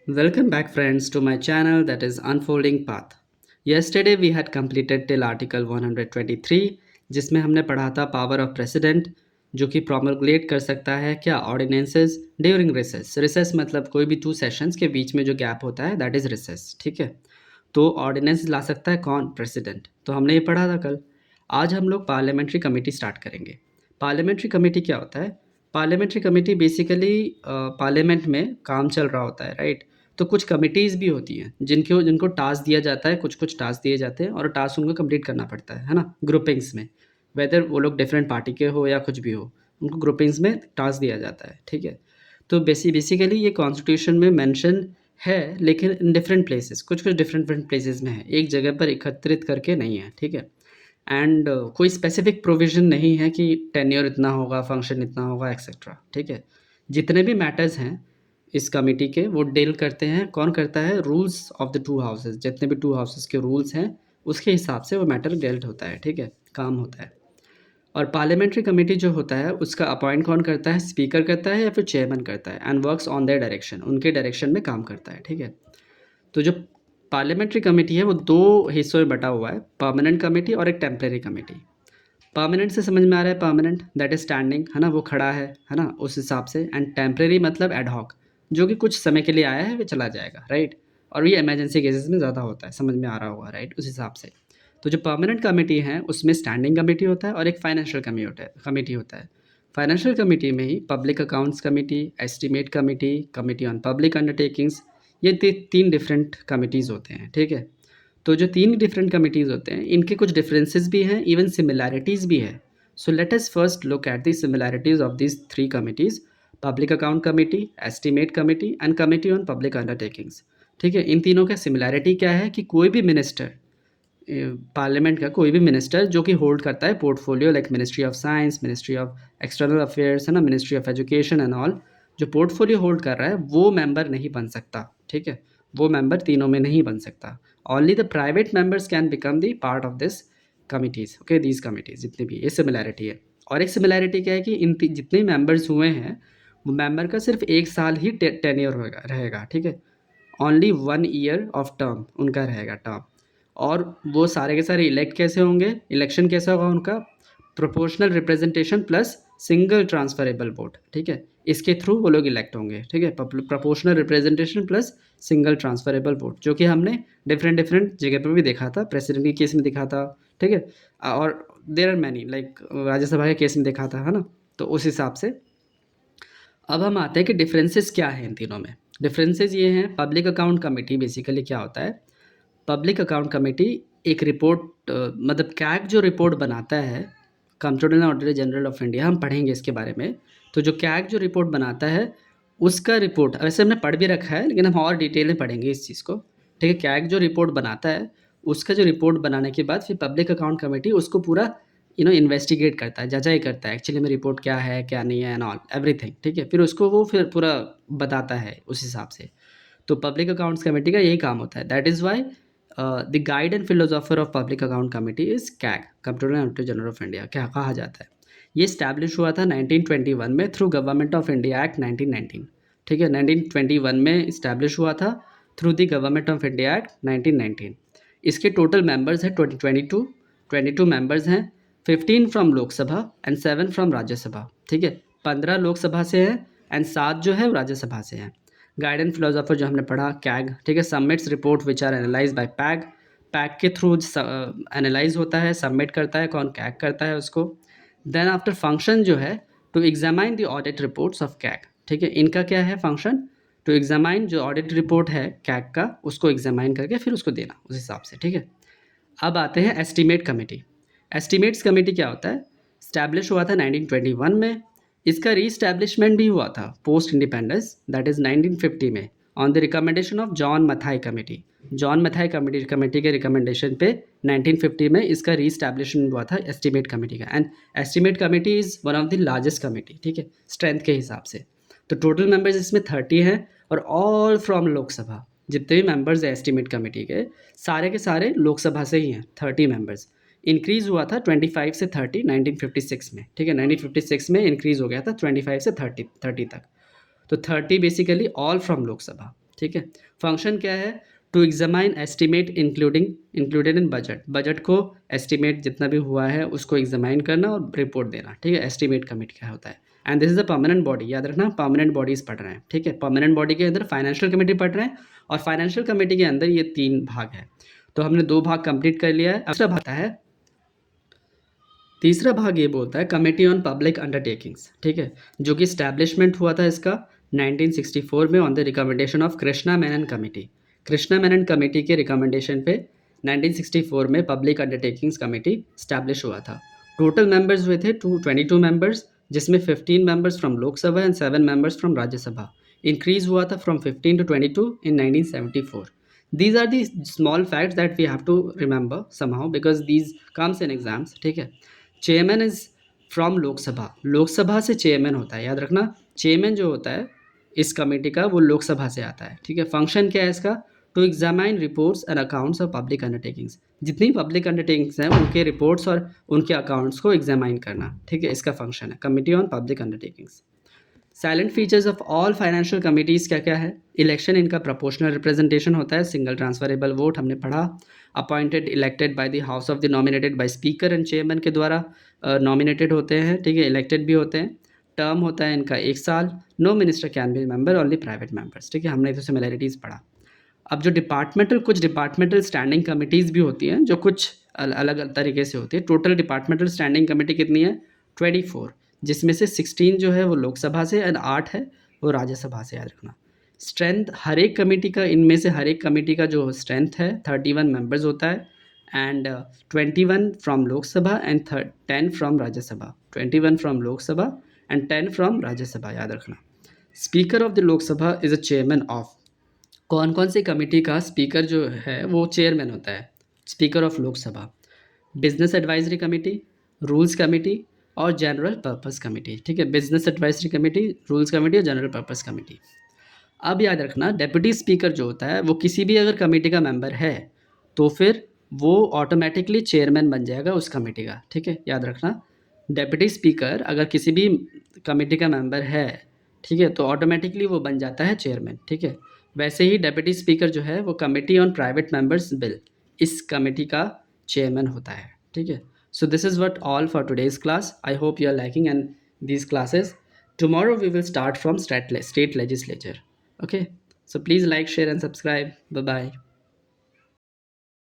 Welcome back, friends, to my channel that is Unfolding Path. Yesterday we had completed till Article 123, जिसमें हमने पढ़ा था power of president जो कि promulgate कर सकता है क्या ऑर्डिनेंसेस ड्यूरिंग रिसेस। रिसेस मतलब कोई भी 2 सेशंस के बीच में जो गैप होता है दैट इज़ रिसेस। ठीक है, तो ऑर्डिनेंस ला सकता है कौन? प्रेसिडेंट। तो हमने ये पढ़ा था कल। आज हम लोग पार्लियामेंट्री कमेटी स्टार्ट करेंगे। पार्लियामेंट्री कमेटी क्या होता है? पार्लियामेंट्री कमेटी बेसिकली पार्लियामेंट में काम चल रहा होता है, राइट? तो कुछ कमिटीज़ भी होती हैं जिनको जिनको टास्क दिया जाता है, कुछ टास्क दिए जाते हैं और टास्क उनको कंप्लीट करना पड़ता है ना? ग्रुपिंग्स में, वेदर वो लोग डिफरेंट पार्टी के हो या कुछ भी हो, उनको ग्रुपिंग्स में टास्क दिया जाता है। ठीक है, तो बेसिकली ये कॉन्स्टिट्यूशन में मेंशन है, लेकिन इन डिफरेंट प्लेसेस, कुछ डिफरेंट प्लेसेस में है, एक जगह पर एकत्रित करके नहीं है। ठीक है, एंड कोई स्पेसिफिक प्रोविज़न नहीं है कि टेन्योर इतना होगा, फंक्शन इतना होगा, एक्सेट्रा। ठीक है, जितने भी मैटर्स हैं इस कमिटी के वो डील करते हैं, कौन करता है? रूल्स ऑफ द 2 हाउसेस, जितने भी 2 हाउसेस के रूल्स हैं उसके हिसाब से वो मैटर डेल्ट होता है। ठीक है, काम होता है। और पार्लियामेंट्री कमेटी जो होता है उसका अपॉइंट कौन करता है? स्पीकर करता है या फिर चेयरमैन करता है, and works on their direction, उनके डायरेक्शन में काम करता है। ठीक है, तो जो पार्लियामेंट्री कमेटी है वो 2 हिस्सों में बटा हुआ है, परमानेंट कमेटी और एक टेम्परेरी कमेटी। परमानेंट से समझ में आ रहा है, परमानेंट दैट इज स्टैंडिंग, है ना, वो खड़ा है ना, उस हिसाब से। एंड टेम्परेरी मतलब एडहॉक, जो कि कुछ समय के लिए आया है, वो चला जाएगा, राइट? और ये इमरजेंसी केसेस में ज़्यादा होता है, समझ में आ रहा होगा, राइट? उस हिसाब से। तो जो परमानेंट कमेटी है उसमें स्टैंडिंग कमेटी होता है और एक फाइनेंशियल कमेटी होता है। फाइनेंशियल कमेटी में ही public accounts committee, estimate committee, committee on public undertakings, ये 3 डिफरेंट कमिटीज़ होते हैं। ठीक है, तो जो 3 डिफरेंट कमिटीज़ होते हैं इनके कुछ डिफरेंसेस भी हैं, इवन सिमिलैरिटीज़ भी है। So let us first look at the similarities of these 3 committees, public account committee, estimate committee and committee on public undertakings. ठीक है, इन तीनों का सिमिलैरिटी क्या है कि कोई भी मिनिस्टर, पार्लियामेंट का कोई भी मिनिस्टर जो कि होल्ड करता है portfolio like ministry of science, ministry of external affairs, है ना, ministry of education and all, जो पोर्टफोलियो होल्ड कर रहा है वो मेंबर नहीं बन सकता। ठीक है, वो मेंबर तीनों में नहीं बन सकता। Only the private members can become the part of this committees. Okay, these committees जितनी भी, ये सिमिलैरिटी है। और एक सिमिलैरिटी क्या है कि जितने मेंबर्स हुए हैं वो मेंबर का सिर्फ 1 साल ही टेन्योर रहेगा। ठीक है, ओनली 1 ईयर ऑफ टर्म उनका रहेगा, टर्म। और वो सारे के सारे इलेक्ट कैसे होंगे? इलेक्शन कैसा होगा उनका? Proportional representation plus single transferable vote. ठीक है, इसके थ्रू वो लोग इलेक्ट होंगे। ठीक है, proportional representation plus single transferable vote, जो कि हमने डिफरेंट जगह पर भी देखा था, प्रेसिडेंट के केस में दिखा था। ठीक है, और there are many, like Rajya Sabha के केस में देखा था, है ना? तो उस हिसाब से अब हम आते हैं कि डिफरेंसेस क्या हैं इन तीनों में। डिफरेंसेस ये हैं, पब्लिक अकाउंट कमेटी बेसिकली क्या होता है? पब्लिक अकाउंट कमेटी एक रिपोर्ट, मतलब कैग जो रिपोर्ट बनाता है, controller and auditor general of India, हम पढ़ेंगे इसके बारे में। तो जो कैग जो रिपोर्ट बनाता है उसका रिपोर्ट, वैसे हमने पढ़ भी रखा है लेकिन हम और डिटेल में पढ़ेंगे इस चीज़ को। ठीक है, कैग जो रिपोर्ट बनाता है उसका जो रिपोर्ट बनाने के बाद फिर पब्लिक अकाउंट कमेटी उसको पूरा इन्वेस्टिगेट करता है, जांचाई करता है एक्चुअली में रिपोर्ट क्या है क्या नहीं है एंड ऑल एवरीथिंग। ठीक है, फिर उसको वो फिर पूरा बताता है उस हिसाब से। तो पब्लिक अकाउंट्स कमेटी का यही काम होता है। That is why the guide and philosopher of public account committee is CAG, controller and auditor general of India, क्या कहा जाता है। ये इस्टेब्लिश हुआ था 1921 में through government of India act 1919। ठीक है, 1921 में इस्टेब्लिश हुआ था through the government of India act 1919। इसके टोटल मेंबर्स हैं 22 मेंबर्स हैं, 15 from Lok Sabha and 7 from Rajya Sabha. ठीक है, 15 लोकसभा से हैं एंड 7 जो है वो राज्यसभा से हैं। गाइड एंड फिलोसोफर जो हमने पढ़ा, कैग। ठीक है, submits report which are analyse by PAG, PAG के थ्रू एनालाइज होता है, सबमिट करता है कौन? कैग करता है उसको। देन आफ्टर फंक्शन जो है to examine the audit reports of CAG. ठीक है, इनका क्या है फंक्शन? टू एग्जामाइन जो ऑडिट रिपोर्ट है कैग का, उसको एग्जामाइन करके फिर उसको देना उस हिसाब से। ठीक है, अब आते हैं एस्टीमेट कमेटी। एस्टीमेट्स कमेटी क्या होता है? स्टैब्लिश हुआ था 1921 में। इसका रीस्टैब्लिशमेंट भी हुआ था पोस्ट इंडिपेंडेंस, दैट इज़ 1950 में, on the recommendation of John Mathai committee. John Mathai committee के रिकमेंडेशन पे 1950 में इसका रीस्टैब्लिशमेंट हुआ था एस्टीमेट कमेटी का। And estimate committee is one of the largest committee. ठीक है, स्ट्रेंथ के हिसाब से। तो टोटल मेंबर्स इसमें 30 हैं और ऑल फ्रॉम लोकसभा। जितने भी मेंबर्स हैं एस्टीमेट कमेटी के सारे लोकसभा से ही हैं, 30 मेंबर्स। इंक्रीज़ हुआ था 25 से 30 1956 में। ठीक है, 1956 में इंक्रीज़ हो गया था 25 से 30 तक। तो 30 बेसिकली ऑल फ्रॉम लोकसभा। ठीक है। फंक्शन क्या है? To examine estimate included in budget, budget को एस्टिमेट जितना भी हुआ है उसको एग्जामाइन करना और रिपोर्ट देना, ठीक है। एस्टिमेट कमेटी क्या होता है। And this is a permanent body, याद रखना परमानेंट बॉडीज पढ़ रहे हैं, ठीक है। परमानेंट बॉडी के अंदर फाइनेंशियल कमेटी पढ़ रहे हैं और फाइनेंशियल कमेटी के अंदर ये 3 भाग है। तो हमने 2 भाग कंप्लीट कर लिया है। तीसरा भाग है, तीसरा भाग ये बोलता है कमेटी ऑन पब्लिक अंडरटेकिंग्स, ठीक है, जो कि स्टैब्लिशमेंट हुआ था इसका 1964 में on the recommendation of Krishna Menon committee. Krishna Menon committee के रिकमेंडेशन पे 1964 में पब्लिक अंडरटेकिंग्स कमेटी स्टैब्लिश हुआ था। टोटल मेंबर्स हुए थे 22 मेंबर्स, जिसमें 15 members from Lok Sabha and 7 members from Rajya Sabha. Increase हुआ था from 15 to 22 in 1974. These are the small facts that we have to remember somehow because these comes in exams, ठीक है। Chairman is from Lok Sabha, Lok Sabha से chairman होता है, याद रखना चेयरमैन जो होता है इस कमेटी का वो लोकसभा से आता है, ठीक है। फंक्शन क्या है इसका? To examine reports and accounts of public undertakings, जितनी पब्लिक अंडरटेकिंग्स हैं उनके रिपोर्ट्स और उनके अकाउंट्स को एग्जामाइन करना, ठीक है। इसका फंक्शन है committee on public undertakings. Salient features of all financial committees क्या क्या है? इलेक्शन इनका प्रोपोर्शनल रिप्रेजेंटेशन होता है, सिंगल ट्रांसफरेबल वोट हमने पढ़ा। Appointed elected by the house of the nominated by speaker and chairman के द्वारा नॉमिनेटेड होते हैं, ठीक है, इलेक्टेड भी होते हैं। टर्म होता है इनका 1 साल। No minister can be member, only private members, ठीक है। हमने तो सिमिलरिटीज़ पढ़ा। अब जो कुछ डिपार्टमेंटल स्टैंडिंग कमिटीज़ भी होती हैं जो कुछ अलग अलग तरीके से होती है। टोटल डिपार्टमेंटल स्टैंडिंग कमेटी कितनी है? 24, जिसमें से 16 जो है वो लोकसभा से एंड 8 है वो राज्यसभा से, याद रखना। स्ट्रेंथ हर एक कमेटी का, इनमें से हर एक कमेटी का जो स्ट्रेंथ है 31 मेंबर्स होता है and 21 from Lok Sabha and 10 from Rajya Sabha. 21 from Lok Sabha and 10 from Rajya Sabha, याद रखना। Speaker of the Lok Sabha is a chairman of, कौन कौन सी कमेटी का स्पीकर जो है वो चेयरमैन होता है? Speaker of Lok Sabha, business advisory committee, rules committee और जनरल पर्पस कमेटी, ठीक है। Business advisory committee, rules committee और जनरल पर्पस कमेटी। अब याद रखना डेप्यूटी स्पीकर जो होता है वो किसी भी अगर कमेटी का मेंबर है तो फिर वो ऑटोमेटिकली चेयरमैन बन जाएगा उस कमेटी का, ठीक है। याद रखना डेप्यूटी स्पीकर अगर किसी भी कमेटी का मेंबर है, ठीक है, तो ऑटोमेटिकली वो बन जाता है चेयरमैन, ठीक है। वैसे ही डेप्यूटी स्पीकर जो है वो committee on private members bill, इस कमेटी का चेयरमैन होता है, ठीक है। So this is what all for today's class. I hope you are liking and these classes. Tomorrow we will start from state legislature. Okay. So please like, share and subscribe. Bye bye.